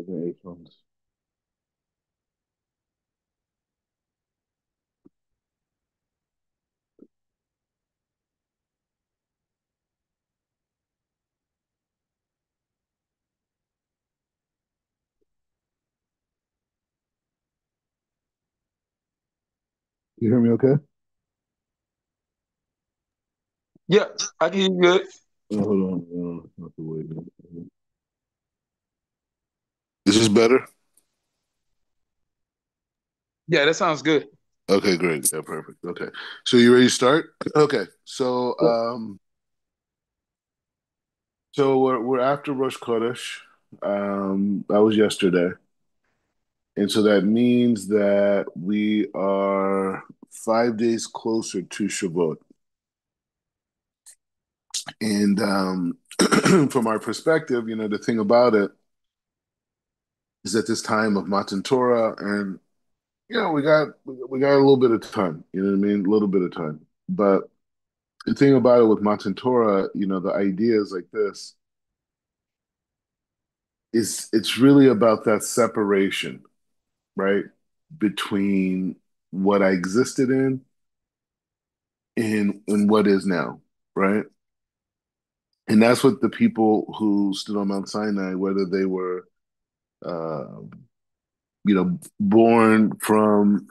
using earphones. You hear me okay? Yeah, I can hear you good. Hold on. Not the way. Is this better? Yeah, that sounds good. Okay, great. Yeah, perfect. Okay. So you ready to start? Okay. Yeah. So we're after Rosh Chodesh. That was yesterday. And so that means that we are 5 days closer to Shavuot. And from our perspective, the thing about it is at this time of Matan Torah, and we got a little bit of time. You know what I mean? A little bit of time. But the thing about it with Matan Torah, the idea is like this: is it's really about that separation, right, between what I existed in and what is now, right? And that's what the people who stood on Mount Sinai, whether they were, uh, born from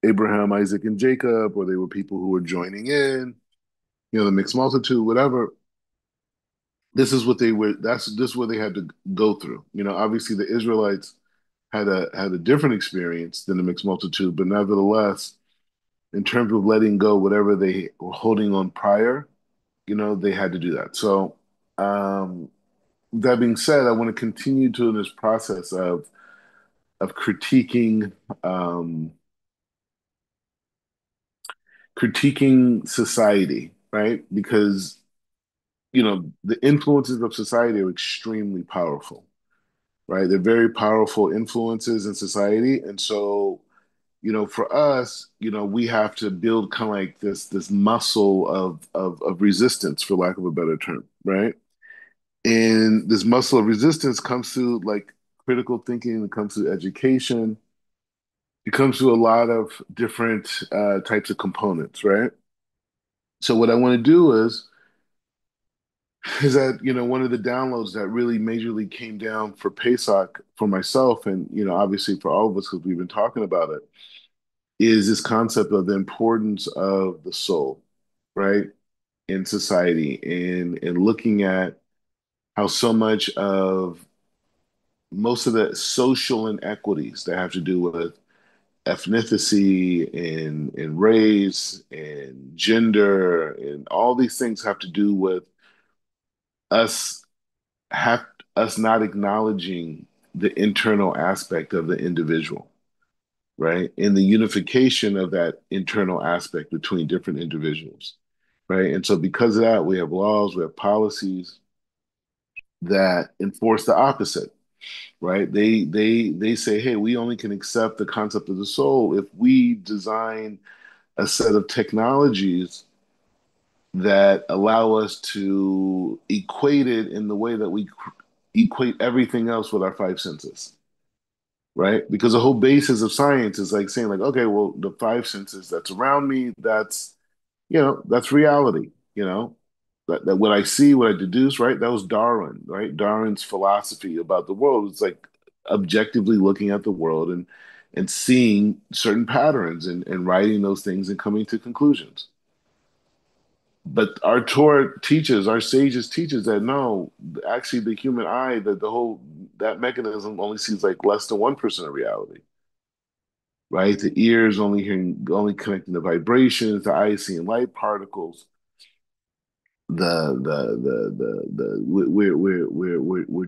Abraham, Isaac, and Jacob, or they were people who were joining in, the mixed multitude, whatever. This is what they were. This is what they had to go through. Obviously the Israelites had a different experience than the mixed multitude, but nevertheless, in terms of letting go whatever they were holding on prior, they had to do that. So, um, that being said, I want to continue to this process of um, critiquing society, right? Because the influences of society are extremely powerful, right? They're very powerful influences in society, and so for us, we have to build kind of like this muscle of resistance, for lack of a better term, right? And this muscle of resistance comes through like critical thinking, it comes through education, it comes through a lot of different types of components, right? So what I want to do is that one of the downloads that really majorly came down for Pesach for myself, and obviously for all of us because we've been talking about it, is this concept of the importance of the soul, right, in society, and looking at how so much of most of the social inequities that have to do with ethnicity and race and gender and all these things have to do with us have us not acknowledging the internal aspect of the individual, right? And the unification of that internal aspect between different individuals, right? And so because of that, we have laws, we have policies that enforce the opposite, right? They say, hey, we only can accept the concept of the soul if we design a set of technologies that allow us to equate it in the way that we equate everything else with our five senses, right? Because the whole basis of science is like saying, like, okay, well, the five senses that's around me, that's reality, that what I see, what I deduce, right? That was Darwin, right? Darwin's philosophy about the world is like objectively looking at the world and seeing certain patterns and writing those things and coming to conclusions. But our Torah teaches, our sages teaches that no, actually the human eye, that the whole that mechanism only sees like less than 1% of reality, right? The ears only connecting the vibrations, the eye seeing light particles, we're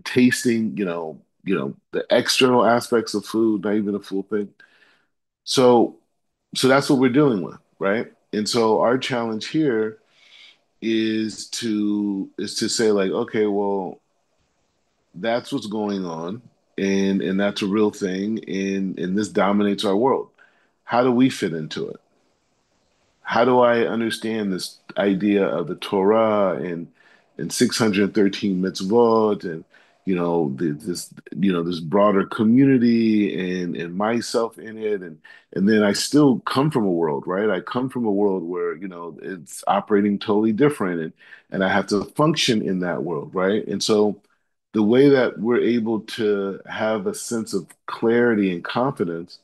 tasting, the external aspects of food, not even a full thing. So so that's what we're dealing with, right? And so our challenge here is to say like, okay, well, that's what's going on, and that's a real thing, and this dominates our world. How do we fit into it? How do I understand this idea of the Torah and 613 mitzvot this this broader community and myself in it, and then I still come from a world, right? I come from a world where it's operating totally different, and I have to function in that world, right? And so the way that we're able to have a sense of clarity and confidence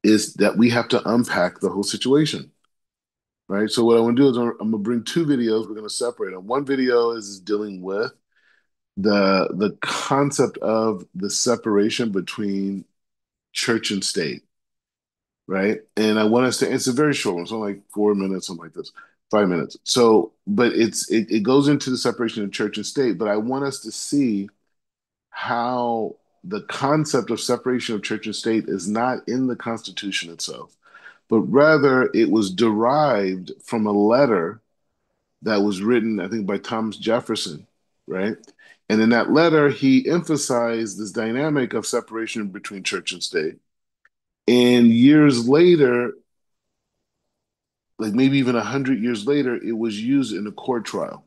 is that we have to unpack the whole situation, right? So what I want to do is I'm going to bring two videos. We're going to separate them. One video is dealing with the concept of the separation between church and state, right? And I want us to, it's a very short one, so like 4 minutes, something like this, 5 minutes. So, but it goes into the separation of church and state, but I want us to see how the concept of separation of church and state is not in the Constitution itself, but rather it was derived from a letter that was written, I think, by Thomas Jefferson, right? And in that letter, he emphasized this dynamic of separation between church and state. And years later, like maybe even 100 years later, it was used in a court trial.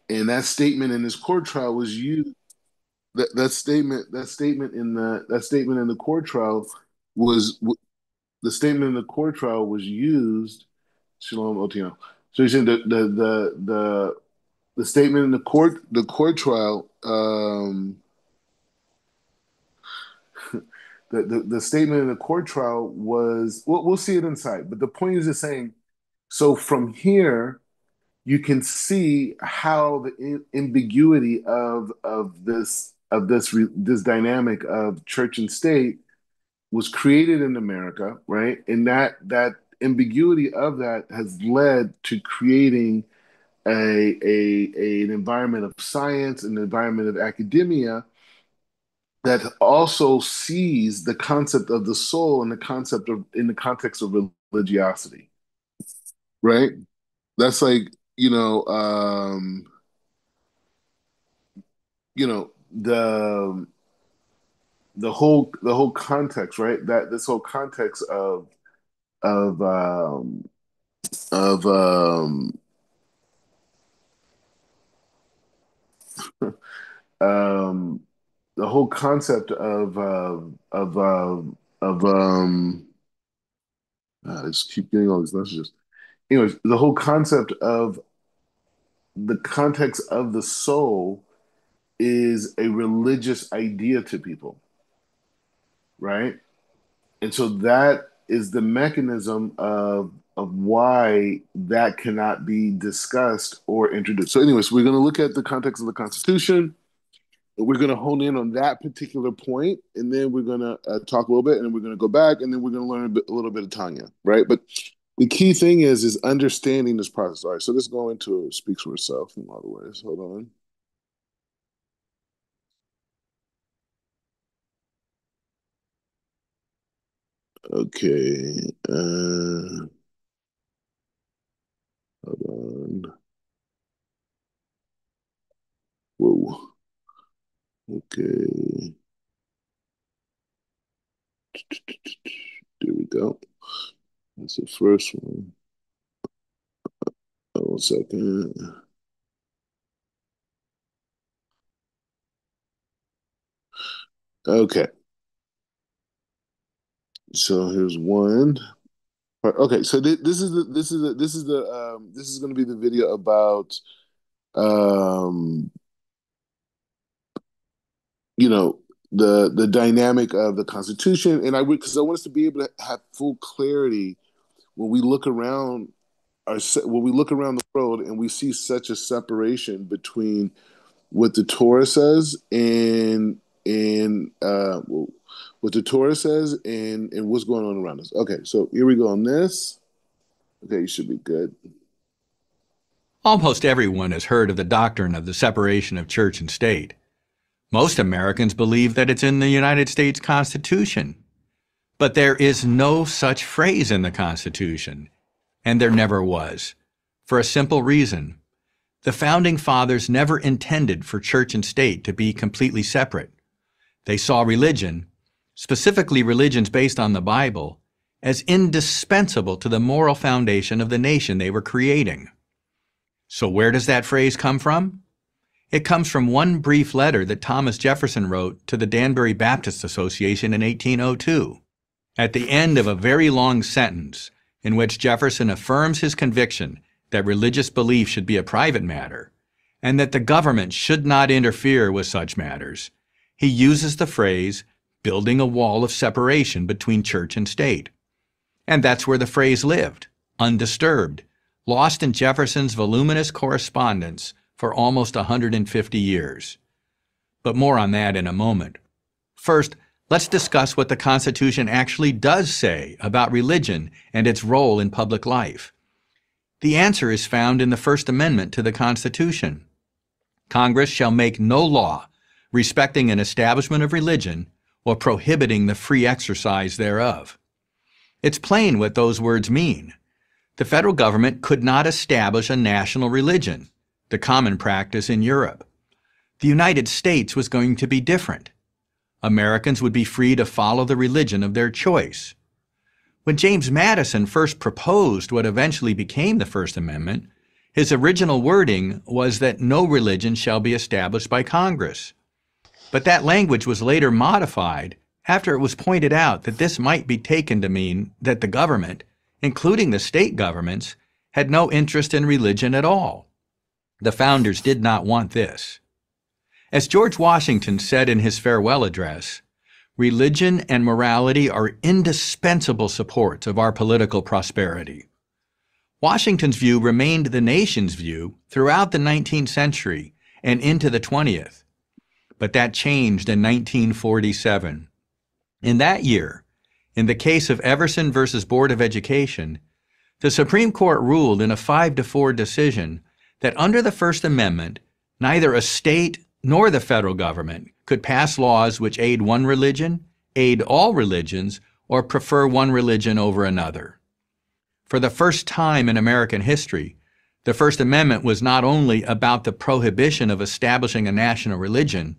And that statement in this court trial was used. That statement in the court trial was the statement in the court trial was used. Shalom Otieno. So he's saying the statement in the court trial, the statement in the court trial was, we'll see it inside, but the point is just saying, so from here, you can see how the ambiguity of this dynamic of church and state was created in America, right? And that ambiguity of that has led to creating an environment of science, an environment of academia that also sees the concept of the soul and the concept of in the context of religiosity, right? That's like, the whole context, right? That this whole context of of um the whole concept of I just keep getting all these messages. Anyways, the whole concept of the context of the soul is a religious idea to people, right? And so that is the mechanism of why that cannot be discussed or introduced. So, anyways, we're going to look at the context of the Constitution. We're going to hone in on that particular point, and then we're going to talk a little bit, and then we're going to go back, and then we're going to learn a little bit of Tanya, right? But the key thing is understanding this process. All right, so let's go into it. Speaks for itself in a lot of ways. Hold on. Okay. Hold on. Whoa. Okay. There we go. That's the first one. Oh, 1 second. Okay. So here's one. Okay, so this is going to be the video about um you know the dynamic of the Constitution, and because I want us to be able to have full clarity when we look around when we look around the world and we see such a separation between what the Torah says and what the Torah says and what's going on around us. Okay, so here we go on this. Okay, you should be good. Almost everyone has heard of the doctrine of the separation of church and state. Most Americans believe that it's in the United States Constitution. But there is no such phrase in the Constitution, and there never was, for a simple reason. The Founding Fathers never intended for church and state to be completely separate. They saw religion, specifically religions based on the Bible, as indispensable to the moral foundation of the nation they were creating. So where does that phrase come from? It comes from one brief letter that Thomas Jefferson wrote to the Danbury Baptist Association in 1802. At the end of a very long sentence in which Jefferson affirms his conviction that religious belief should be a private matter and that the government should not interfere with such matters, he uses the phrase, building a wall of separation between church and state. And that's where the phrase lived, undisturbed, lost in Jefferson's voluminous correspondence for almost 150 years. But more on that in a moment. First, let's discuss what the Constitution actually does say about religion and its role in public life. The answer is found in the First Amendment to the Constitution. Congress shall make no law respecting an establishment of religion or prohibiting the free exercise thereof. It's plain what those words mean. The federal government could not establish a national religion, the common practice in Europe. The United States was going to be different. Americans would be free to follow the religion of their choice. When James Madison first proposed what eventually became the First Amendment, his original wording was that no religion shall be established by Congress. But that language was later modified after it was pointed out that this might be taken to mean that the government, including the state governments, had no interest in religion at all. The founders did not want this. As George Washington said in his farewell address, religion and morality are indispensable supports of our political prosperity. Washington's view remained the nation's view throughout the 19th century and into the 20th. But that changed in 1947. In that year, in the case of Everson versus Board of Education, the Supreme Court ruled in a 5-4 decision that under the First Amendment, neither a state nor the federal government could pass laws which aid one religion, aid all religions, or prefer one religion over another. For the first time in American history, the First Amendment was not only about the prohibition of establishing a national religion,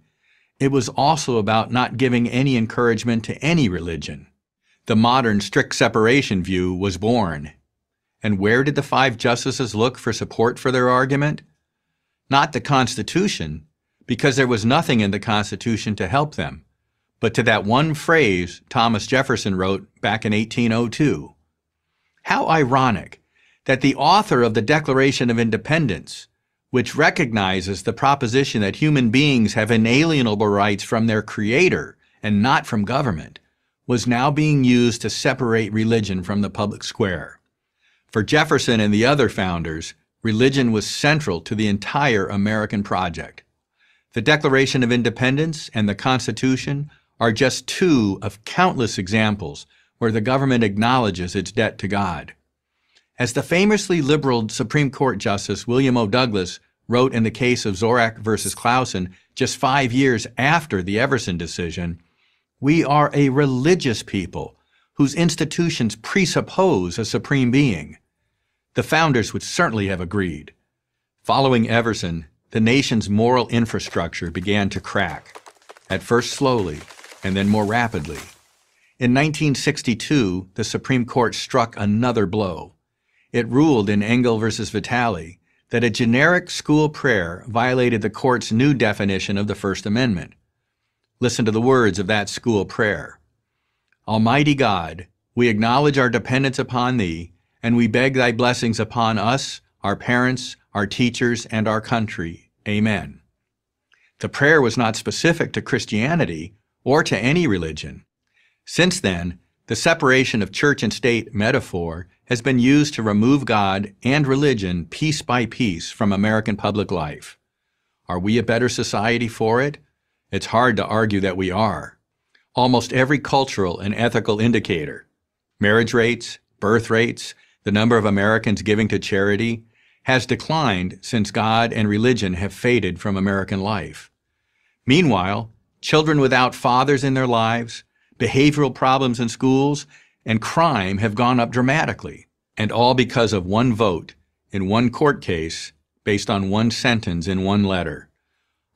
it was also about not giving any encouragement to any religion. The modern strict separation view was born. And where did the 5 justices look for support for their argument? Not the Constitution, because there was nothing in the Constitution to help them, but to that one phrase Thomas Jefferson wrote back in 1802. How ironic that the author of the Declaration of Independence, which recognizes the proposition that human beings have inalienable rights from their Creator and not from government, was now being used to separate religion from the public square. For Jefferson and the other founders, religion was central to the entire American project. The Declaration of Independence and the Constitution are just 2 of countless examples where the government acknowledges its debt to God. As the famously liberal Supreme Court Justice William O. Douglas wrote in the case of Zorak versus Clausen just 5 years after the Everson decision, we are a religious people whose institutions presuppose a supreme being. The founders would certainly have agreed. Following Everson, the nation's moral infrastructure began to crack, at first slowly and then more rapidly. In 1962, the Supreme Court struck another blow. It ruled in Engel versus Vitale that a generic school prayer violated the court's new definition of the First Amendment. Listen to the words of that school prayer. Almighty God, we acknowledge our dependence upon Thee, and we beg Thy blessings upon us, our parents, our teachers, and our country. Amen. The prayer was not specific to Christianity or to any religion. Since then, the separation of church and state metaphor has been used to remove God and religion piece by piece from American public life. Are we a better society for it? It's hard to argue that we are. Almost every cultural and ethical indicator, marriage rates, birth rates, the number of Americans giving to charity, has declined since God and religion have faded from American life. Meanwhile, children without fathers in their lives, behavioral problems in schools, and crime have gone up dramatically, and all because of one vote in one court case based on one sentence in one letter.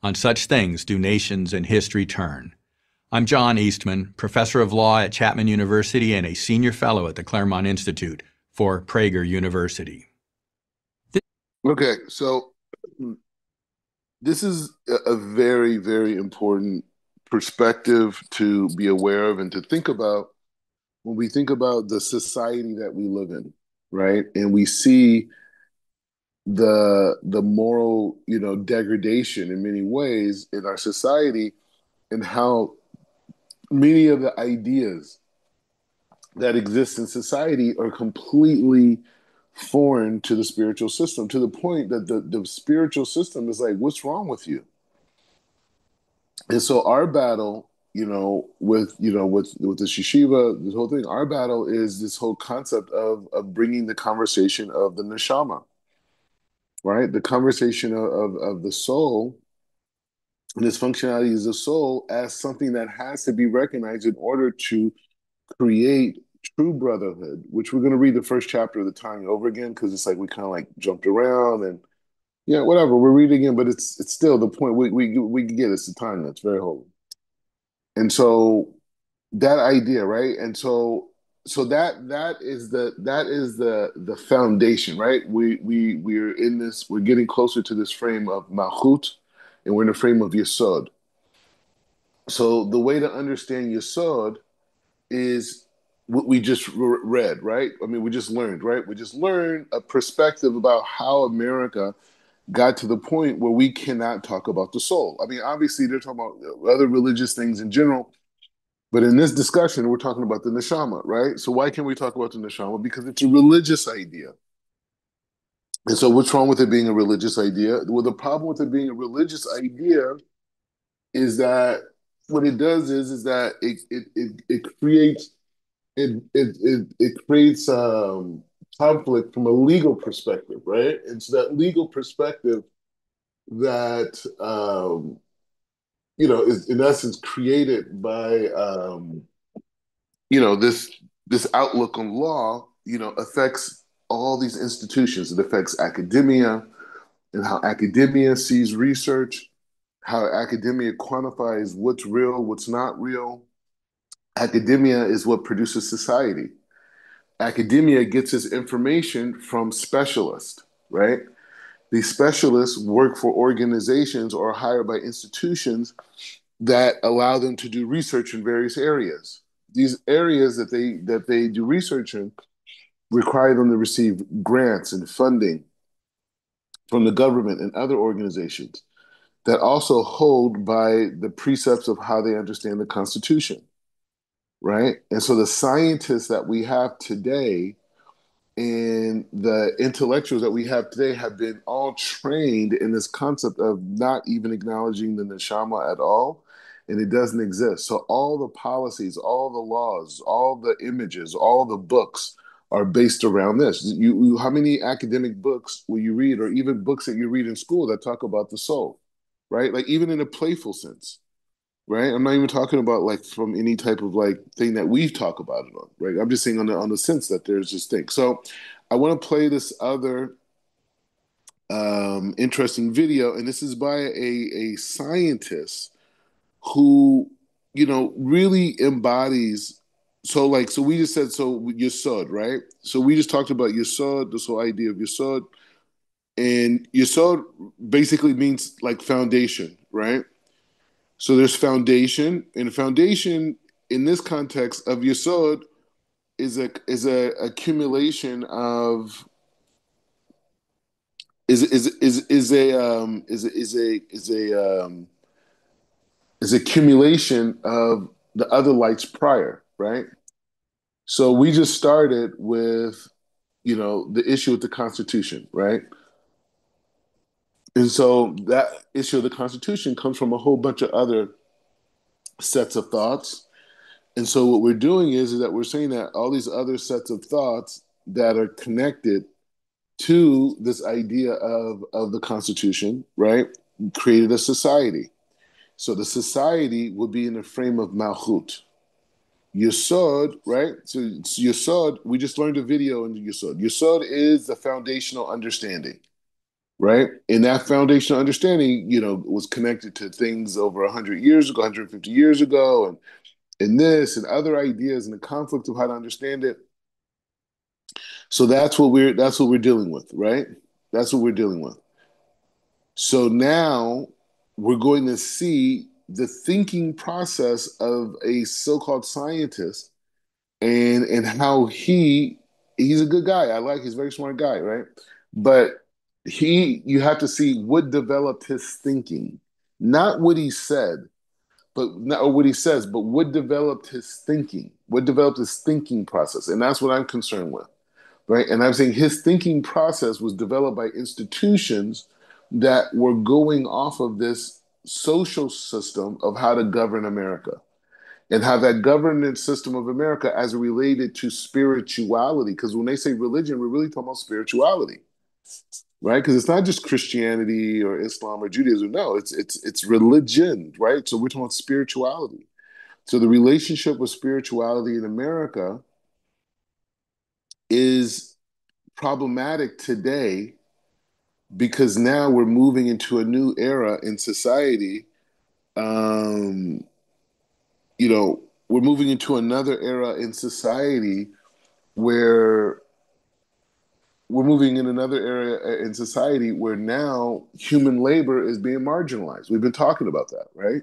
On such things do nations and history turn. I'm John Eastman, professor of law at Chapman University and a senior fellow at the Claremont Institute for Prager University. Okay, so this is a very, very important perspective to be aware of and to think about when we think about the society that we live in, right? And we see the moral, degradation in many ways in our society, and how many of the ideas that exist in society are completely foreign to the spiritual system, to the point that the spiritual system is like, what's wrong with you? And so our battle, with the shishiva, this whole thing, our battle is this whole concept of bringing the conversation of the neshama, right? The conversation of the soul and its functionality as a soul as something that has to be recognized in order to create true brotherhood, which we're going to read the first chapter of the Tanya over again, because it's like we kind of like jumped around and yeah, whatever. We're reading again, but it's still the point we get. It's the Tanya. It's very holy. And so that idea, right? And so that is the foundation, right? We're in this, we're getting closer to this frame of Malchut, and we're in the frame of Yesod. So the way to understand Yesod is what we just read, right? I mean, we just learned, right? We just learned a perspective about how America got to the point where we cannot talk about the soul. I mean, obviously they're talking about other religious things in general, but in this discussion, we're talking about the neshama, right? So why can't we talk about the neshama? Because it's a religious idea. And so what's wrong with it being a religious idea? Well, the problem with it being a religious idea is that what it does is that it creates it creates conflict from a legal perspective, right? And so that legal perspective that is in essence created by this outlook on law, affects all these institutions. It affects academia and how academia sees research, how academia quantifies what's real, what's not real. Academia is what produces society. Academia gets its information from specialists, right? These specialists work for organizations or are hired by institutions that allow them to do research in various areas. These areas that they do research in require them to receive grants and funding from the government and other organizations that also hold by the precepts of how they understand the Constitution, right? And so the scientists that we have today and the intellectuals that we have today have been all trained in this concept of not even acknowledging the neshama at all, and it doesn't exist. So all the policies, all the laws, all the images, all the books are based around this. How many academic books will you read, or even books that you read in school that talk about the soul, right? Like even in a playful sense, right? I'm not even talking about like from any type of like thing that we talk about it on, right? I'm just saying on the sense that there's this thing. So I want to play this other interesting video, and this is by a scientist who really embodies. So we just said Yesod, right? So we just talked about Yesod, this whole idea of Yesod, and Yesod basically means like foundation, right? So there's foundation, and foundation in this context of Yesod is a accumulation of is accumulation of the other lights prior, right? So we just started with the issue with the Constitution, right? And so that issue of the Constitution comes from a whole bunch of other sets of thoughts. And so what we're doing is that we're saying that all these other sets of thoughts that are connected to this idea of the Constitution, right, created a society. So the society would be in the frame of Malchut. Yesod, right? So Yesod, we just learned a video in Yesod. Yesod is the foundational understanding, right? And that foundational understanding, was connected to things over 100 years ago, 150 years ago, and this and other ideas and the conflict of how to understand it. So that's what we're dealing with, right? That's what we're dealing with. So now we're going to see the thinking process of a so-called scientist and how he's a good guy. He's a very smart guy, right? But you have to see what developed his thinking, not what he said, but not or what he says, but what developed his thinking, what developed his thinking process, and that's what I'm concerned with, right? And I'm saying his thinking process was developed by institutions that were going off of this social system of how to govern America and how that governance system of America as related to spirituality. Because when they say religion, we're really talking about spirituality, right? Because it's not just Christianity or Islam or Judaism. No, it's religion, right? So we're talking about spirituality. So the relationship with spirituality in America is problematic today because now we're moving into a new era in society. You know, we're moving into another era in society where we're moving in another area in society where now human labor is being marginalized. We've been talking about that, right?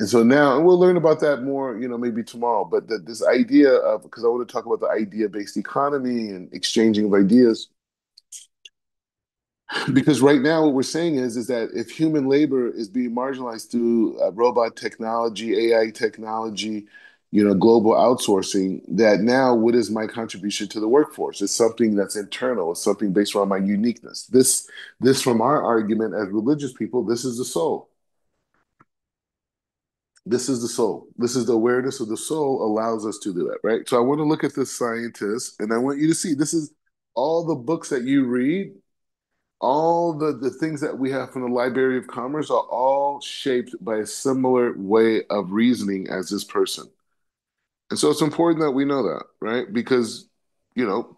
And so now, and we'll learn about that more, maybe tomorrow. But this idea of, because I want to talk about the idea-based economy and exchanging of ideas. Because right now, what we're saying is that if human labor is being marginalized through robot technology, AI technology, global outsourcing, that now what is my contribution to the workforce? It's something that's internal. It's something based around my uniqueness. This, from our argument as religious people, this is the soul. This is the soul. This is the awareness of the soul allows us to do that, right? So I want to look at this scientist, and I want you to see this is all the books that you read, all the things that we have from the Library of Commerce are all shaped by a similar way of reasoning as this person. And so it's important that we know that, right? Because,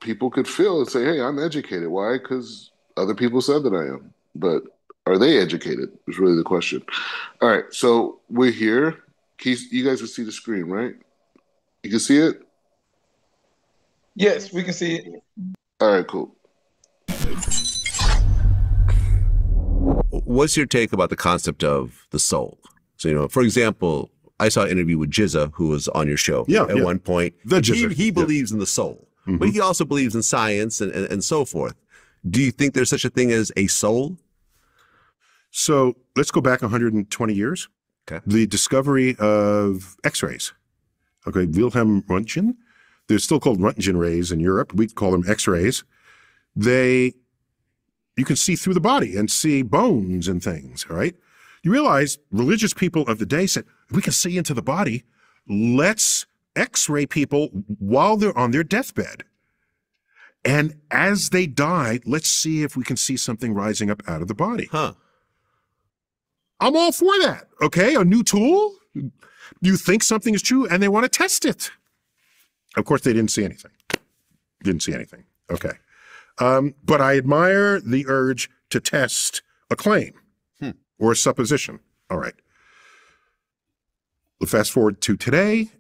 people could feel and say, hey, I'm educated. Why? Because other people said that I am. But are they educated? Is really the question. All right, so we're here. Keith, you guys can see the screen, right? You can see it? Yes, we can see it. All right, cool. What's your take about the concept of the soul? So, for example, I saw an interview with Jizza, who was on your show at one point. The Jizza. He believes in the soul, but he also believes in science and so forth. Do you think there's such a thing as a soul? So let's go back 120 years. Okay. The discovery of X-rays. Okay, Wilhelm Röntgen. They're still called Röntgen rays in Europe. We call them X-rays. You can see through the body and see bones and things, all right? You realize religious people of the day said, we can see into the body. Let's X-ray people while they're on their deathbed. And as they die, let's see if we can see something rising up out of the body. Huh. I'm all for that, okay? A new tool, you think something is true and they want to test it. Of course, they didn't see anything. Okay. But I admire the urge to test a claim or a supposition. All right. Fast forward to today.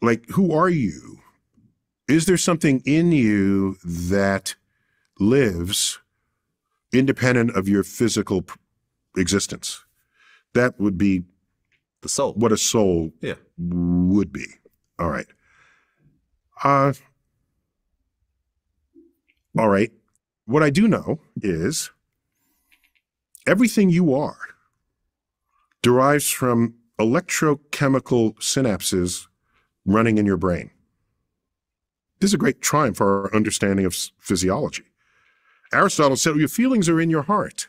Like, who are you? Is there something in you that lives independent of your physical existence? That would be the soul. What a soul would be. All right. All right. What I do know is everything you are derives from electrochemical synapses running in your brain. This is a great triumph for our understanding of physiology. Aristotle said, your feelings are in your heart.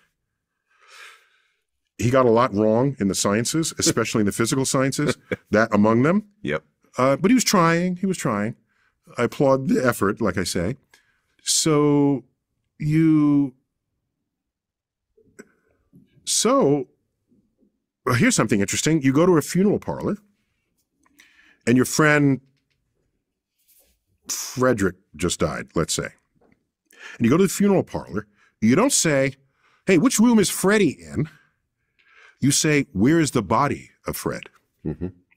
He got a lot wrong in the sciences, especially in the physical sciences, that among them. Yep. But he was trying. I applaud the effort, like I say. So here's something interesting. You go to a funeral parlor and your friend Frederick just died, let's say. And you go to the funeral parlor, you don't say, hey, which room is Freddie in? You say, where is the body of Fred?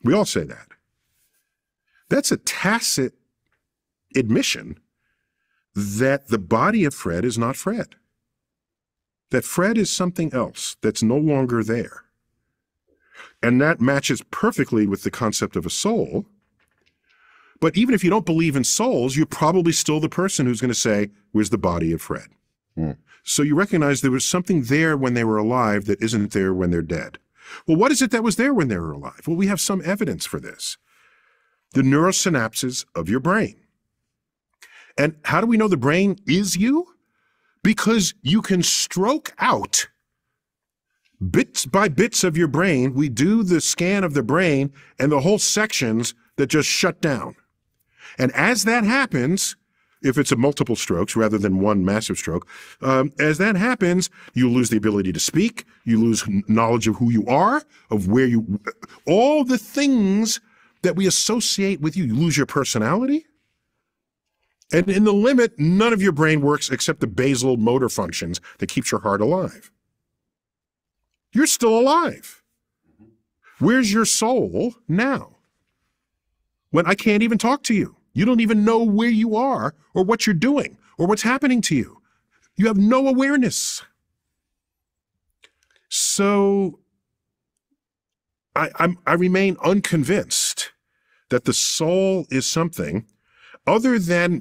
We all say that. That's a tacit admission that the body of Fred is not Fred. that Fred is something else that's no longer there. And that matches perfectly with the concept of a soul. But even if you don't believe in souls, you're probably still the person who's going to say, where's the body of Fred? So you recognize there was something there when they were alive that isn't there when they're dead. Well, what is it that was there when they were alive? Well, we have some evidence for this. The neurosynapses of your brain. And how do we know the brain is you? Because you can stroke out bits by bits of your brain. We do the scan of the brain and the whole sections that just shut down. And as that happens, if it's a multiple strokes rather than one massive stroke, as that happens, you lose the ability to speak, you lose knowledge of who you are, of where you, all the things that we associate with you. You lose your personality. And in the limit, none of your brain works except the basal motor functions that keeps your heart alive. You're still alive. Where's your soul now? When I can't even talk to you. You don't even know where you are or what you're doing or what's happening to you. You have no awareness. So I remain unconvinced that the soul is something other than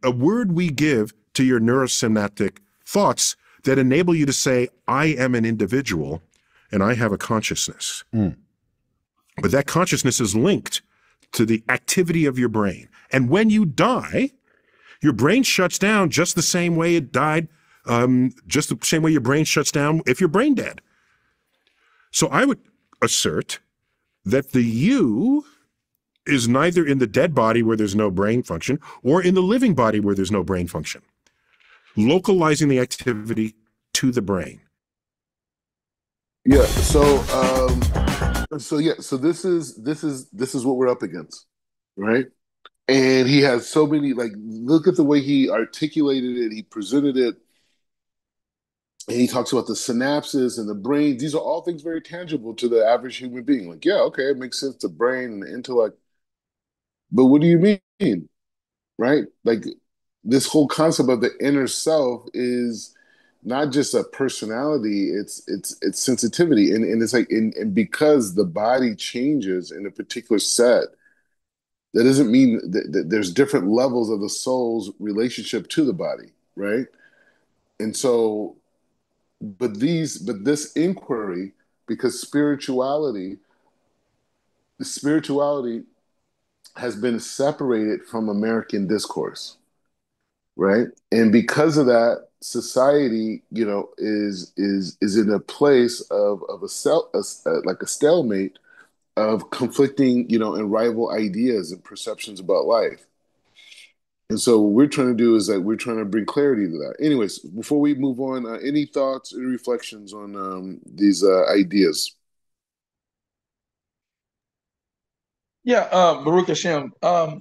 a word we give to your neurosynaptic thoughts that enable you to say, I am an individual and I have a consciousness. But that consciousness is linked to the activity of your brain. And when you die, your brain shuts down just the same way it died, just the same way your brain shuts down if you're brain dead. So I would assert that the you is neither in the dead body where there's no brain function or in the living body where there's no brain function. Localizing the activity to the brain. Yeah. So this is what we're up against, right? And he has so many, like, look at the way he articulated it, he presented it, and he talks about the synapses and the brain. These are all things very tangible to the average human being. Like, yeah, okay, it makes sense, the brain and the intellect. But what do you mean, right? Like, this whole concept of the inner self is not just a personality, it's sensitivity. And it's like, and because the body changes in a particular set, that doesn't mean that there's different levels of the soul's relationship to the body, right? And so, but this inquiry, because spirituality has been separated from American discourse, right? And because of that, society, is in a place of like a stalemate of conflicting, and rival ideas and perceptions about life. And so what we're trying to do is that we're trying to bring clarity to that. Anyways, before we move on, any thoughts, any reflections on these ideas? Yeah, Baruch Hashem. I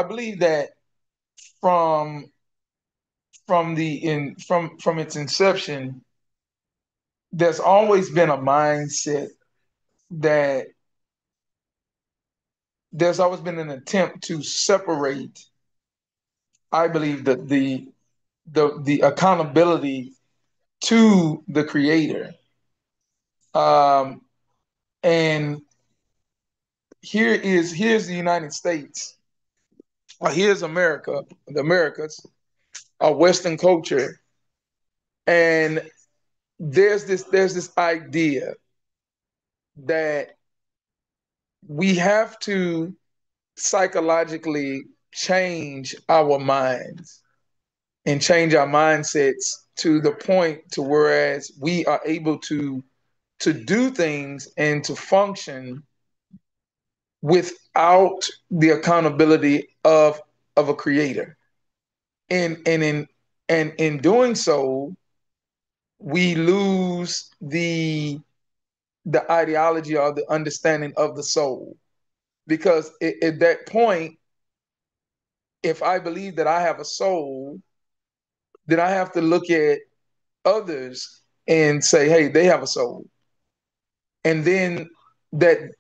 believe that from its inception, there's always been a mindset that there's always been an attempt to separate, I believe, the accountability to the creator. And here's the United States. Here's America, the Americas, Western culture, and there's this idea that we have to psychologically change our minds and change our mindsets to the point to whereas we are able to do things and to function without the accountability of a creator. And in doing so, we lose the ideology or the understanding of the soul. Because at that point, if I believe that I have a soul, then I have to look at others and say, hey, they have a soul. And then that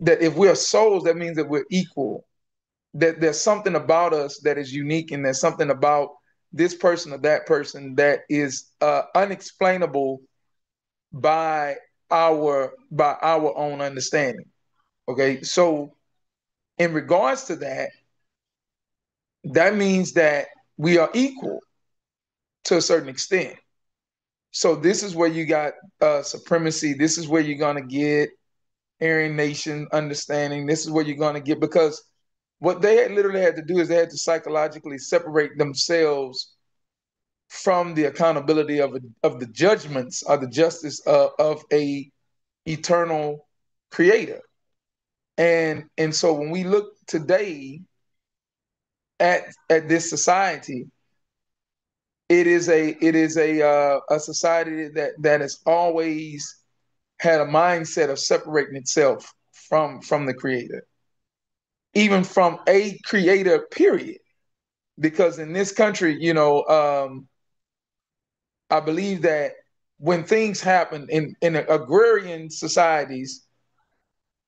if we're souls, that means that we're equal. That there's something about us that is unique, and there's something about this person or that person that is unexplainable by our own understanding. Okay, so in regards to that, that means that we are equal to a certain extent. So this is where you got supremacy. This is where you're gonna get Aryan Nation understanding. This is where you're gonna get, because what they had literally had to do is they had to psychologically separate themselves from the accountability of the judgments or the justice of a eternal creator. And so when we look today at this society, it is a society that has always had a mindset of separating itself from the creator, even from a creator, period. Because in this country, I believe that when things happen in agrarian societies,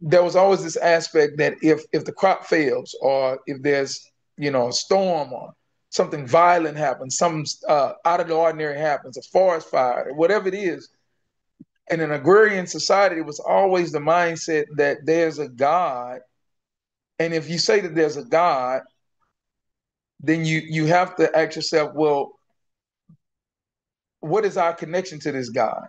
there was always this aspect that if the crop fails, or if there's a storm, or something violent happens, something out of the ordinary happens, a forest fire, or whatever it is, in an agrarian society, it was always the mindset that there's a God, and if you say that there's a God, then you have to ask yourself, well, what is our connection to this God?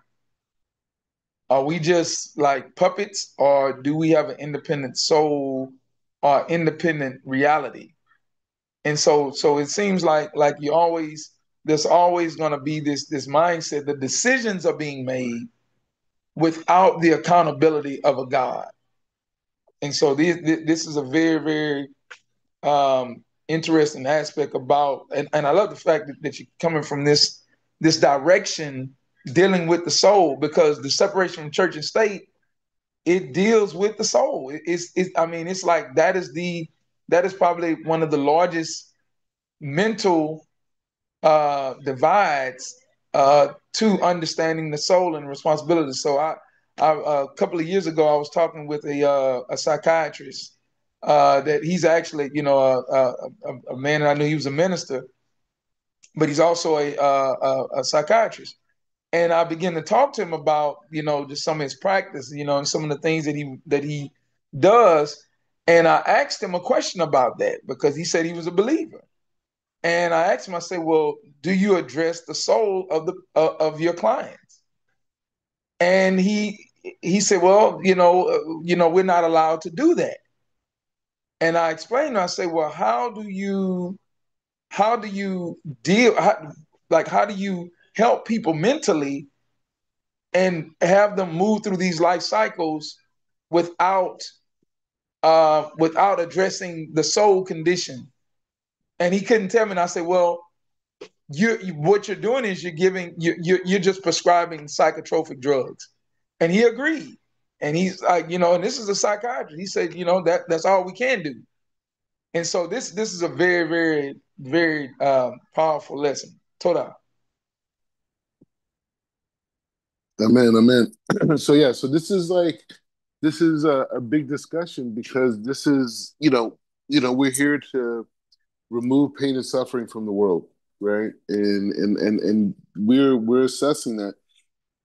Are we just like puppets, or do we have an independent soul or independent reality? And so it seems like there's always going to be this mindset that decisions are being made without the accountability of a God. And so this is a very, very interesting aspect about, and I love the fact that you're coming from this direction, dealing with the soul, because the separation from church and state, it deals with the soul. It's like that is probably one of the largest mental divides to understanding the soul and responsibility. So I a couple of years ago, I was talking with a psychiatrist that he's actually, a man, and I knew he was a minister, but he's also a psychiatrist. And I began to talk to him about, just some of his practice, and some of the things that he does. And I asked him a question about that, because he said he was a believer. And I asked him, I said, well, do you address the soul of your clients? And he said, well, we're not allowed to do that. And I explained to him, I said, well, how do you deal, how do you help people mentally and have them move through these life cycles without addressing the soul condition? And he couldn't tell me. And I said, well, what you're doing is you're just prescribing psychotropic drugs. And he agreed. And he's like, and this is a psychiatrist. He said, that's all we can do. And so this is a very, very, very powerful lesson. Toda. Amen. So yeah, so this is a big discussion, because this is, we're here to remove pain and suffering from the world, right? And we're assessing that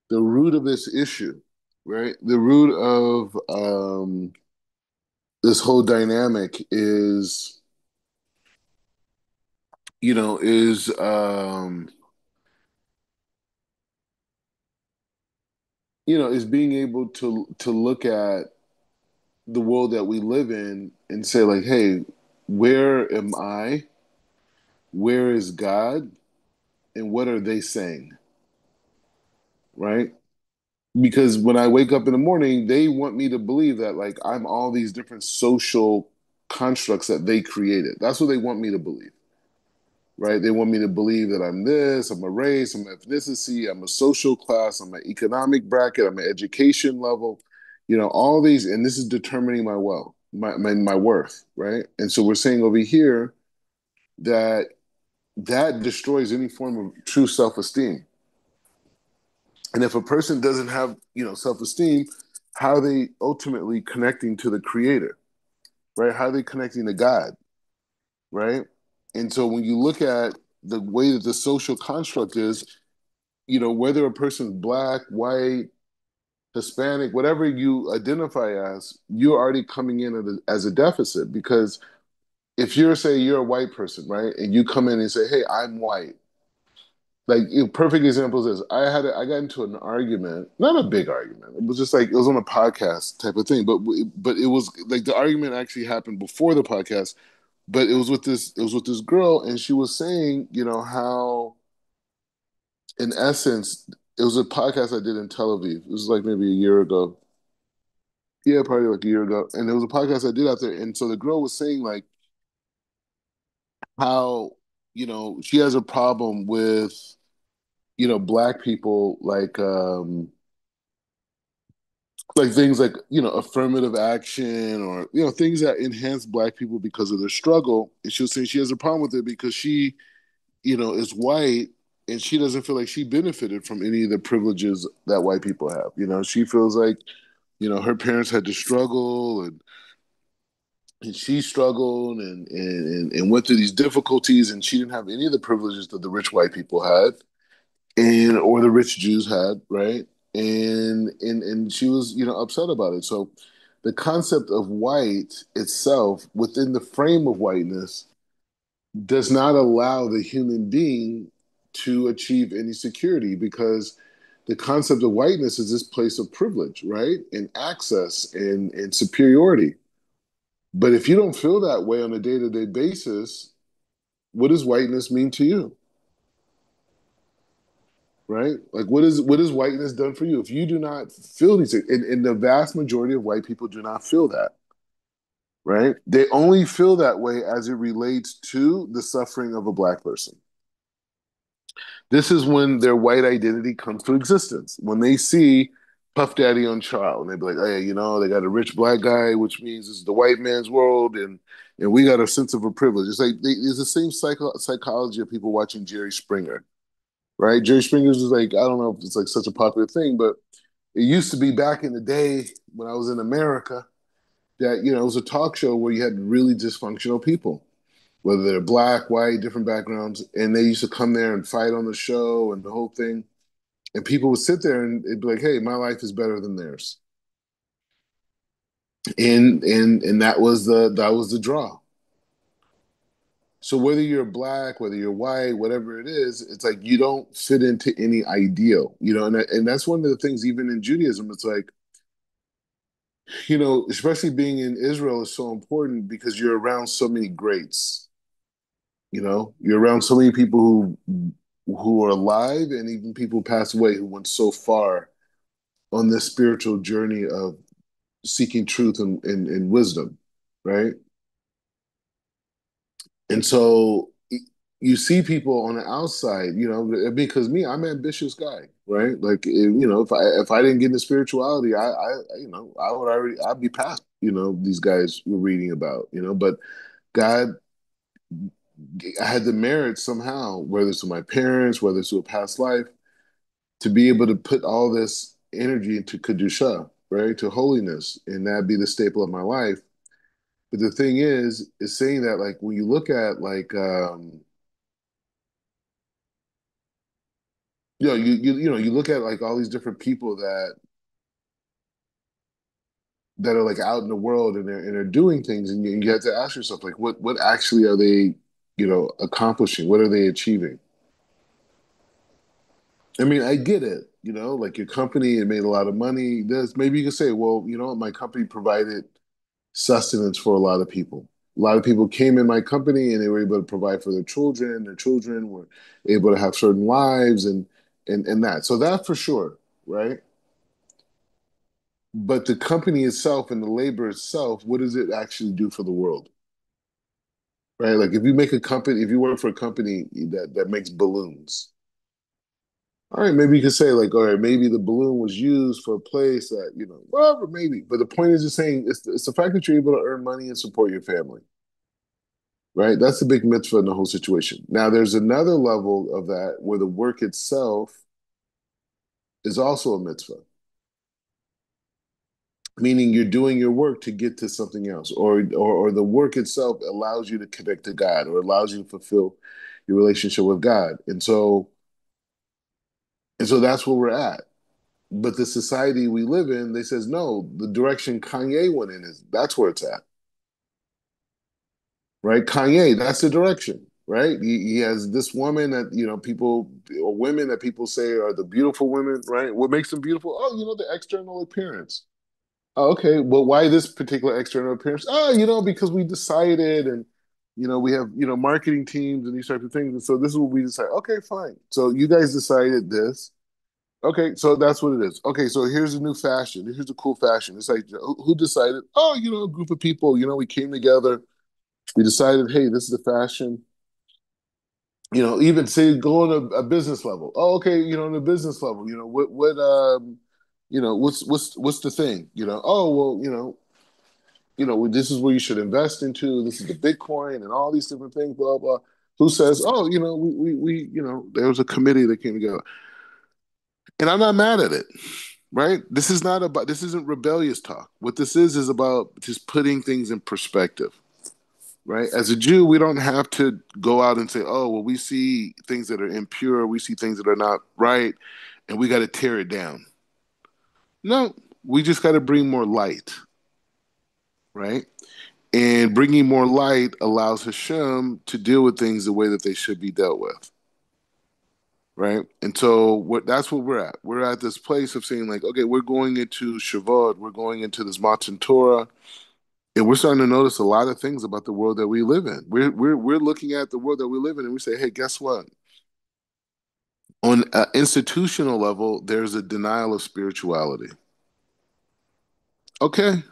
the root of this issue, right? The root of this whole dynamic is, is is being able to look at the world that we live in and say, like, hey, where am I? Where is God? And what are they saying? Right? Because when I wake up in the morning, they want me to believe that, like, I'm all these different social constructs that they created. That's what they want me to believe. Right? They want me to believe that I'm this, I'm a race, I'm an ethnicity, I'm a social class, I'm an economic bracket, I'm an education level, all these, and this is determining my wealth, my worth, right? And so we're saying over here that destroys any form of true self-esteem. And if a person doesn't have, self-esteem, how are they ultimately connecting to the creator, right? How are they connecting to God, right? And so when you look at the way that the social construct is, you know, whether a person's black, white, Hispanic, whatever you identify as, you're already coming in as a deficit. Because if you're a white person, right, and you come in and say, "Hey, I'm white," like perfect example is this. I got into an argument, not a big argument. It was just like it was on a podcast type of thing, but it was like the argument actually happened before the podcast. But it was with this girl, and she was saying, you know, how in essence, it was a podcast I did in Tel Aviv. It was like maybe a year ago. Yeah, probably like a year ago. And there was a podcast I did out there. And so the girl was saying like how, you know, she has a problem with, you know, black people like things like, you know, affirmative action or, you know, things that enhance black people because of their struggle. And she was saying she has a problem with it because she, you know, is white and she doesn't feel like she benefited from any of the privileges that white people have. You know, she feels like, you know, her parents had to struggle and she struggled and went through these difficulties and she didn't have any of the privileges that the rich white people had and or the rich Jews had, right? And she was, you know, upset about it. So the concept of white itself within the frame of whiteness does not allow the human being to achieve any security because the concept of whiteness is this place of privilege, right? And access and superiority. But if you don't feel that way on a day-to-day basis, what does whiteness mean to you? Right? Like what is whiteness done for you? If you do not feel these things, and the vast majority of white people do not feel that, right? They only feel that way as it relates to the suffering of a black person. This is when their white identity comes to existence. When they see Puff Daddy on trial, and they be like, "Hey, you know, they got a rich black guy, which means this is the white man's world, and we got a sense of a privilege." It's like it's the same psychology of people watching Jerry Springer, right? Jerry Springer's is like I don't know if it's like such a popular thing, but it used to be back in the day when I was in America that you know it was a talk show where you had really dysfunctional people whether they're black, white, different backgrounds, and they used to come there and fight on the show and the whole thing. And people would sit there and it'd be like, "Hey, my life is better than theirs," and that was the draw. So whether you're black, whether you're white, whatever it is, it's like you don't fit into any ideal, you know. And that's one of the things, even in Judaism, it's like, you know, especially being in Israel is so important because you're around so many greats. You know, you're around so many people who are alive and even people who passed away who went so far on this spiritual journey of seeking truth and wisdom, right? And so you see people on the outside, you know, because me, I'm an ambitious guy, right? Like, you know, if I didn't get into spirituality, you know, I'd be past, you know, these guys we're reading about, you know, but God I had the merit somehow, whether it's to my parents, whether it's to a past life, to be able to put all this energy into kedusha, right, to holiness, and that be the staple of my life. But the thing is saying that like when you look at like you know you know you look at like all these different people that are like out in the world and they're doing things, and you have to ask yourself like what actually are they you know accomplishing? What are they achieving? I mean, I get it. You know, like your company, it made a lot of money. There's maybe you can say, well, you know, my company provided sustenance for a lot of people. A lot of people came in my company and they were able to provide for their children. Their children were able to have certain lives and that. So that for sure, right? But the company itself and the labor itself, what does it actually do for the world? Right? Like if you make a company, if you work for a company that makes balloons, all right, maybe you could say like, all right, maybe the balloon was used for a place that, you know, whatever, maybe. But the point is just saying it's the fact that you're able to earn money and support your family, right? That's the big mitzvah in the whole situation. Now, there's another level of that where the work itself is also a mitzvah, meaning you're doing your work to get to something else, or the work itself allows you to connect to God or allows you to fulfill your relationship with God. And so that's where we're at. But the society we live in, they says no, the direction Kanye went in is that's where it's at. Right? Kanye, that's the direction, right? He has this woman that, people or women that people say are the beautiful women, right? What makes them beautiful? Oh, the external appearance. Oh, okay, well, why this particular external appearance? Oh, because we decided, and we have marketing teams and these types of things, and so this is what we decide. Okay, fine. So you guys decided this. Okay, so that's what it is. Okay, so here's a new fashion. Here's a cool fashion. It's like, who decided? Oh, a group of people. We came together. We decided, hey, this is the fashion. Even say go on a business level. Oh, okay, on a business level, what's the thing? Oh, well, this is where you should invest into. This is the Bitcoin and all these different things. Blah blah. Who says? Oh, we there was a committee that came together, and I'm not mad at it. Right? This isn't rebellious talk. What this is about just putting things in perspective. Right? As a Jew, we don't have to go out and say, oh, well, we see things that are impure, we see things that are not right, and we got to tear it down. No, we just got to bring more light. Right? And bringing more light allows Hashem to deal with things the way that they should be dealt with. Right? And so that's what we're at. We're at this place of saying, like, okay, we're going into Shavuot, we're going into this Matan Torah, and we're starting to notice a lot of things about the world that we live in. We're looking at the world that we live in, and we say, hey, guess what? On an institutional level, there's a denial of spirituality. Okay.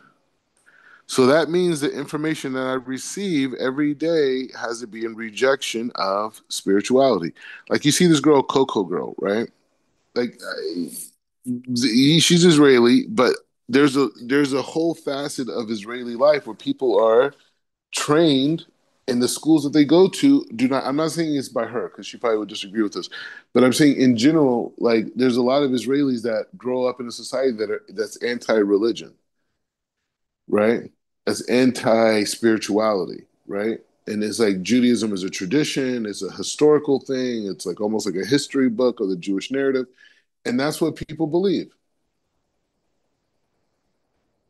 So that means the information that I receive every day has to be in rejection of spirituality. Like you see this girl, Coco Girl, right? Like she's Israeli, but there's a whole facet of Israeli life where people are trained, and the schools that they go to do not. I'm not saying it's by her because she probably would disagree with this, but I'm saying in general, like there's a lot of Israelis that grow up in a society that's anti-religion, right? That's anti-spirituality, right? And it's like Judaism is a tradition, it's a historical thing, it's like almost like a history book of the Jewish narrative, and that's what people believe.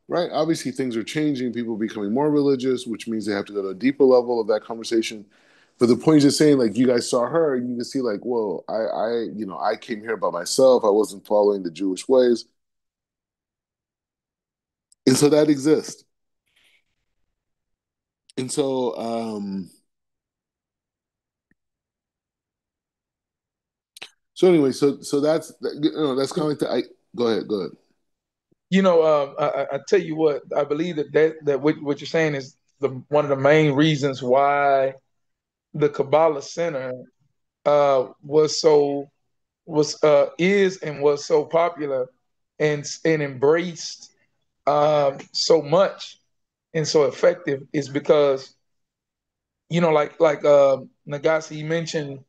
Right? Obviously, things are changing. People are becoming more religious, which means they have to go to a deeper level of that conversation. But the point is just saying, like, you guys saw her, and you can see, like, whoa, I came here by myself. I wasn't following the Jewish ways, and so that exists. And so anyway, so that's that's kind of like go ahead. I tell you what, I believe that what you're saying is one of the main reasons why the Kabbalah Center is and was so popular and embraced so much and so effective is because like Nagasi mentioned,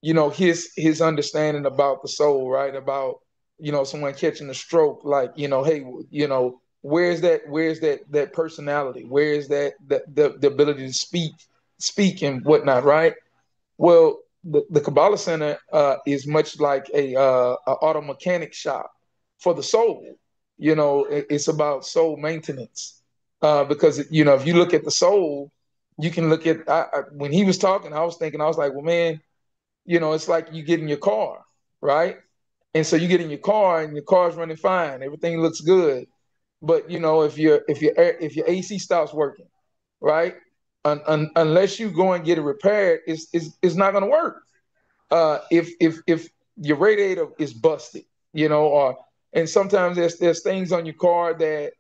his understanding about the soul, right? About someone catching a stroke, like hey, where's that personality? Where is the ability to speak and whatnot, right? Well, the Kabbalah Center is much like a auto mechanic shop for the soul. It's about soul maintenance because if you look at the soul, you can look at when he was talking, I was like, well, man, it's like you get in your car, right? And so you get in your car and your car's running fine, everything looks good, but if your AC stops working, right? Unless you go and get it repaired, it's not going to work. If your radiator is busted, and sometimes there's things on your car that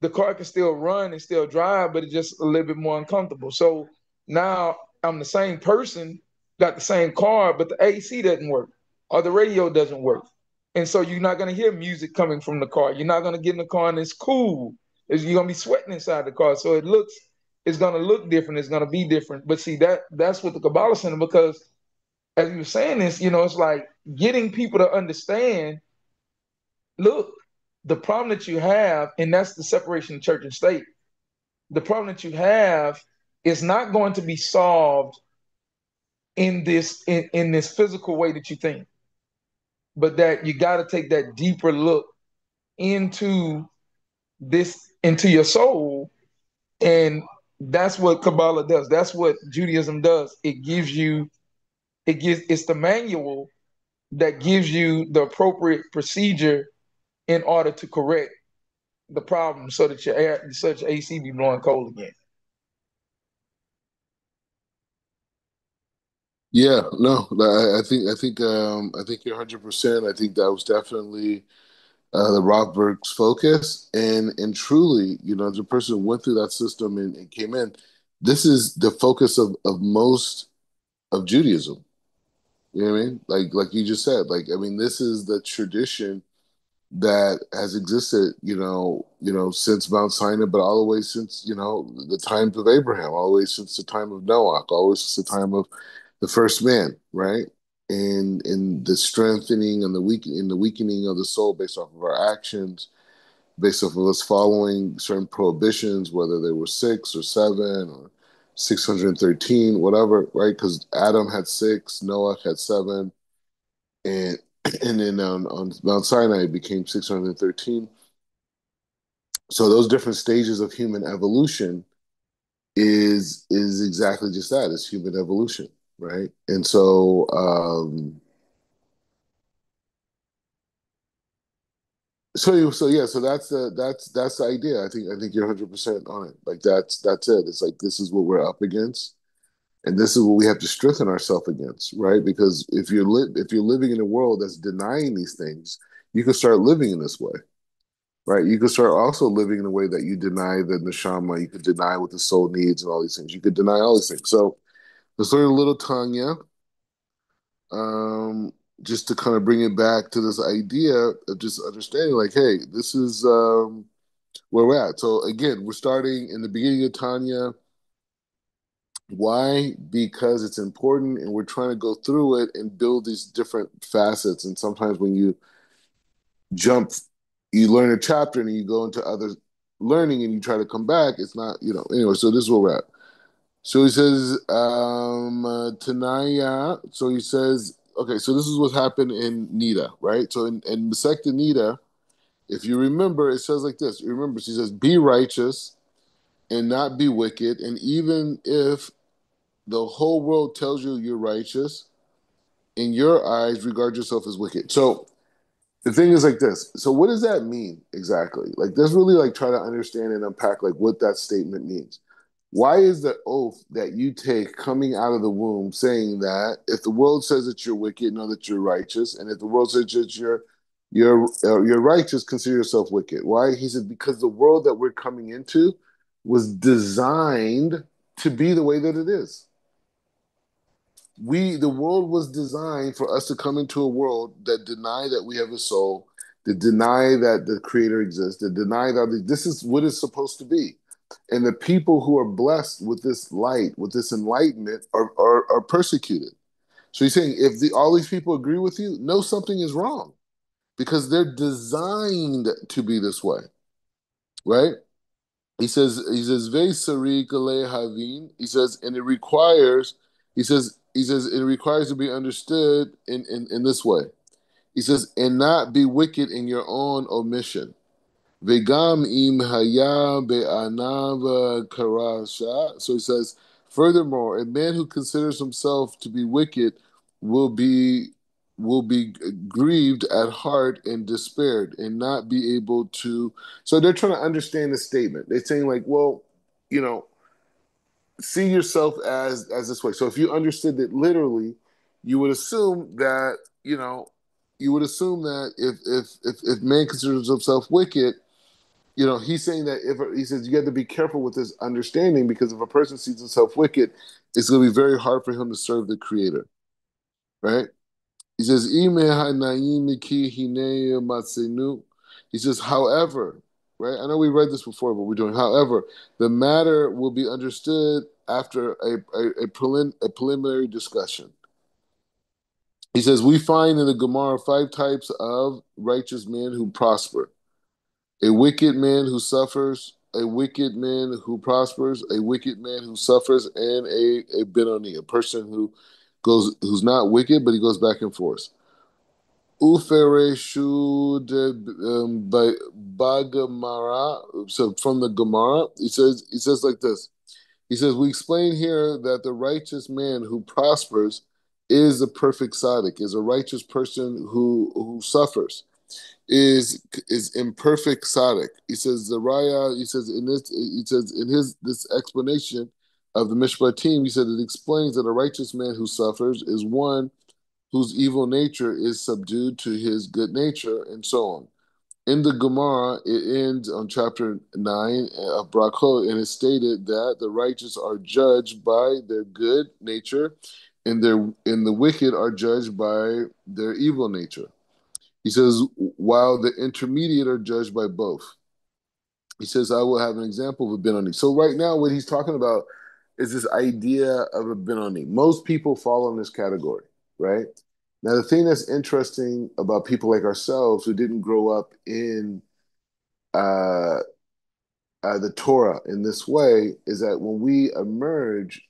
the car can still run and still drive, but it's just a little bit more uncomfortable. So now I'm the same person, got the same car, but the AC doesn't work or the radio doesn't work. And so you're not going to hear music coming from the car. You're not going to get in the car and it's cool. You're going to be sweating inside the car. So it's going to look different. It's going to be different. But see, that's what the Kabbalah Center, because as you were saying this, it's like getting people to understand, look, the problem that you have, and that's the separation of church and state, the problem that you have is not going to be solved in this physical way that you think, but that you got to take that deeper look into into your soul. And that's what Kabbalah does. That's what Judaism does. It's the manual that gives you the appropriate procedure in order to correct the problem, so that your AC be blowing cold again. Yeah, no, I think you're 100%. I think that was definitely the Rothberg's focus, and truly, the person who went through that system and came in. This is the focus of most of Judaism. You know what I mean? Like you just said. Like, I mean, this is the tradition that has existed, since Mount Sinai, but all the way since, the times of Abraham, all the way since the time of Noah, always since the time of the first man, right? And the strengthening and the weakening of the soul based off of our actions, based off of us following certain prohibitions, whether they were 6 or 7 or 613, whatever, right? Because Adam had 6, Noah had 7, and and then on Mount Sinai it became 613. So those different stages of human evolution is exactly just that. It's human evolution, right? And so that's the idea. I think you're 100% on it. Like, that's it. It's like, this is what we're up against, and this is what we have to strengthen ourselves against, right? Because if you're living in a world that's denying these things, you can start living in this way, right? You could start also living in a way that you deny the neshama. You could deny what the soul needs and all these things. You could deny all these things. So let's learn a little Tanya, um, just to kind of bring it back to this idea of just understanding, like, hey, this is where we're at. So again, we're starting in the beginning of Tanya. Why? Because it's important, and we're trying to go through it and build these different facets. And sometimes when you jump, you learn a chapter and you go into other learning and you try to come back, it's not, anyway. So this is where we're at. So he says, Tanaya. So he says, okay, so this is what happened in Nida, right? So in Masechta Nida, if you remember, it says like this. Remember, she says, be righteous and not be wicked. And even if the whole world tells you you're righteous, in your eyes, regard yourself as wicked. So the thing is like this. So what does that mean exactly? Like, let's really like try to understand and unpack like what that statement means. Why is the oath that you take coming out of the womb saying that if the world says that you're wicked, know that you're righteous, and if the world says that you're righteous, consider yourself wicked? Why? He said, because the world that we're coming into was designed to be the way that it is. The world was designed for us to come into a world that deny that we have a soul, that deny that the creator exists, that deny that this is what it's supposed to be. And the people who are blessed with this light, with this enlightenment, are persecuted. So he's saying, if all these people agree with you, know something is wrong, because they're designed to be this way, right? He says, Ve sari kale havin. He says, and it requires, it requires to be understood in this way. He says, and not be wicked in your own omission. Vegam im haya be'anav karasha. So he says, furthermore, a man who considers himself to be wicked will be grieved at heart and despaired and not be able to. So they're trying to understand the statement. They're saying like, well, see yourself as this way. So if you understood it literally, you would assume that if man considers himself wicked, he's saying that he says you have to be careful with this understanding, because if a person sees himself wicked, it's going to be very hard for him to serve the creator, right? He says, he says, however, right? I know we read this before, but we're doing, however, the matter will be understood after a preliminary discussion. He says, we find in the Gemara 5 types of righteous men who prosper: a wicked man who suffers, a wicked man who prospers, a wicked man who suffers, and a Benoni, a person who who's not wicked, but he goes back and forth. Ufereshu de Bagamara. So from the Gemara, he says like this. He says, we explain here that the righteous man who prospers is a perfect tzaddik, is a righteous person who suffers, is imperfect tzaddik. He says the raya. He says in his this explanation of the Mishpatim, he said it explains that a righteous man who suffers is one whose evil nature is subdued to his good nature, and so on. In the Gemara, it ends on chapter 9 of Brachot, and it's stated that the righteous are judged by their good nature, and the wicked are judged by their evil nature. He says, while the intermediate are judged by both. He says, I will have an example of a Benoni. So right now, what he's talking about is this idea of a Benoni. Most people fall in this category, right? Now, the thing that's interesting about people like ourselves who didn't grow up in the Torah in this way is that when we emerge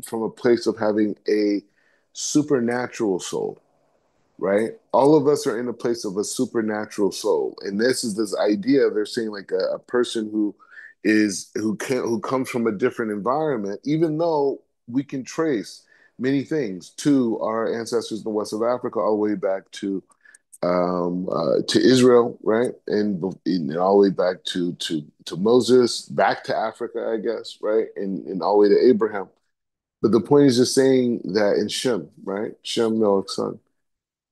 from a place of having a supernatural soul, right? All of us are in a place of a supernatural soul, and this is this idea they're saying like a person who comes from a different environment, even though we can trace many things to our ancestors in the west of Africa, all the way back to Israel, right, and all the way back to Moses, back to Africa, I guess, right, and all the way to Abraham. But the point is just saying that in Shem, right, Shem, Noah's son.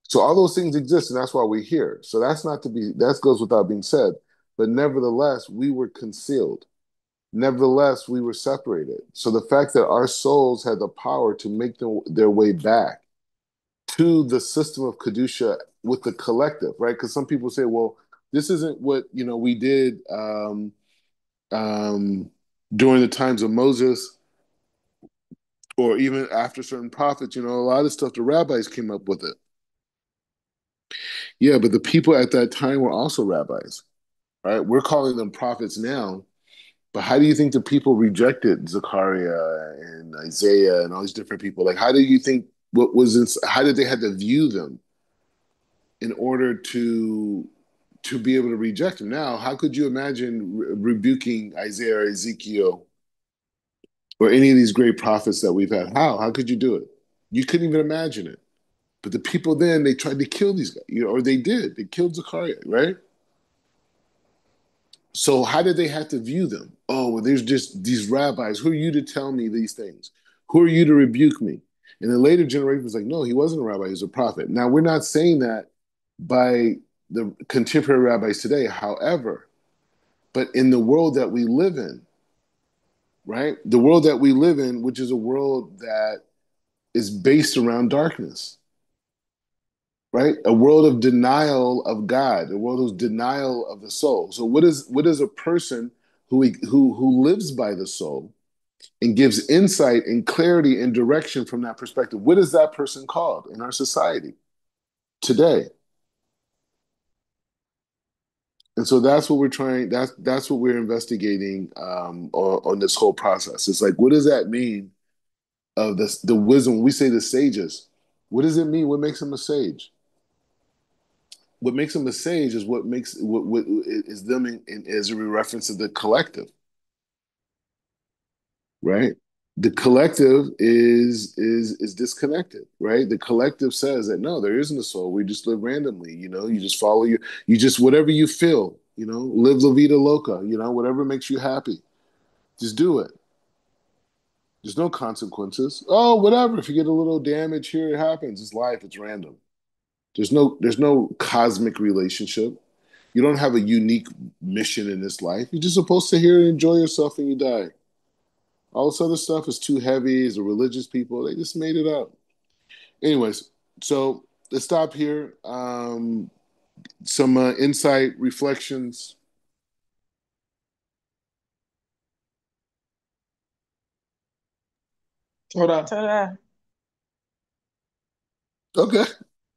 So all those things exist, and that's why we're here. So that goes without being said. But nevertheless, we were concealed. Nevertheless, we were separated. So the fact that our souls had the power to make their way back to the system of Kedusha with the collective, right? Because some people say, well, this isn't what we did during the times of Moses or even after certain prophets. A lot of stuff the rabbis came up with it. Yeah, but the people at that time were also rabbis, right? We're calling them prophets now, but how do you think the people rejected Zechariah and Isaiah and all these different people? Like, how do you think how did they have to view them in order to be able to reject them? Now, how could you imagine rebuking Isaiah or Ezekiel or any of these great prophets that we've had? How could you do it? You couldn't even imagine it. But the people then, they tried to kill these guys, or they did. They killed Zechariah, right? So how did they have to view them? Oh, well, there's just these rabbis. Who are you to tell me these things? Who are you to rebuke me? And the later generation was like, no, he wasn't a rabbi. He was a prophet. Now, we're not saying that by the contemporary rabbis today. However, but in the world that we live in, right? The world that we live in, which is a world that is based around darkness, right? A world of denial of God, a world of denial of the soul. So what is a person who lives by the soul and gives insight and clarity and direction from that perspective? What is that person called in our society today? And so that's what we're trying. That's what we're investigating on this whole process. It's like, what does that mean of the wisdom? When we say the sages, what does it mean? What makes them a sage? What makes them a sage is what is them as a reference to the collective, right? The collective is disconnected, right? The collective says that no, there isn't a soul. We just live randomly, you just follow you just whatever you feel, live la vida loca, whatever makes you happy, just do it. There's no consequences. Oh, whatever. If you get a little damage here, it happens. It's life. It's random. There's no cosmic relationship. You don't have a unique mission in this life. You're just supposed to here and enjoy yourself and you die. All this other stuff is too heavy. As the religious people, they just made it up. Anyways, so let's stop here. Some insight, reflections. Torah.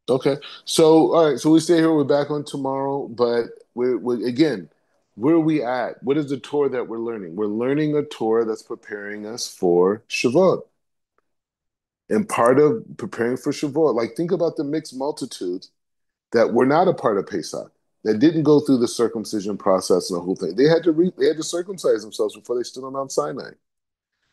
Okay. So, all right. So we stay here. We're back on tomorrow. But we're again, where are we at? What is the Torah that we're learning? We're learning a Torah that's preparing us for Shavuot. And part of preparing for Shavuot, like think about the mixed multitudes that were not a part of Pesach, that didn't go through the circumcision process and the whole thing. They had to circumcise themselves before they stood on Mount Sinai.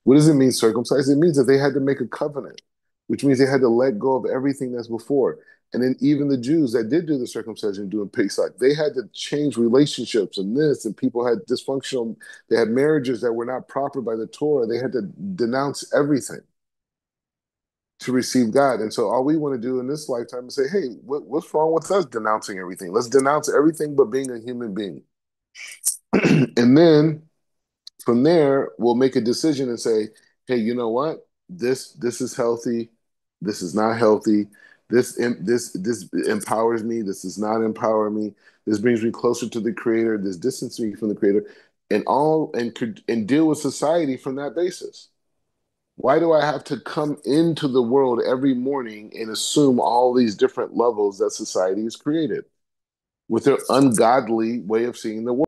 What does it mean, circumcise? It means that they had to make a covenant, which means they had to let go of everything that's before. And then even the Jews that did do the circumcision doing Pesach, they had to change relationships and this, and people had dysfunctional, they had marriages that were not proper by the Torah. They had to denounce everything to receive God. And so all we want to do in this lifetime is say, hey, what's wrong with us denouncing everything? Let's denounce everything but being a human being. And then from there, we'll make a decision and say, hey, you know what? This is healthy. This is not healthy. This empowers me. This does not empower me. This brings me closer to the Creator. This distances me from the Creator, and deal with society from that basis. Why do I have to come into the world every morning and assume all these different levels that society has created with their ungodly way of seeing the world?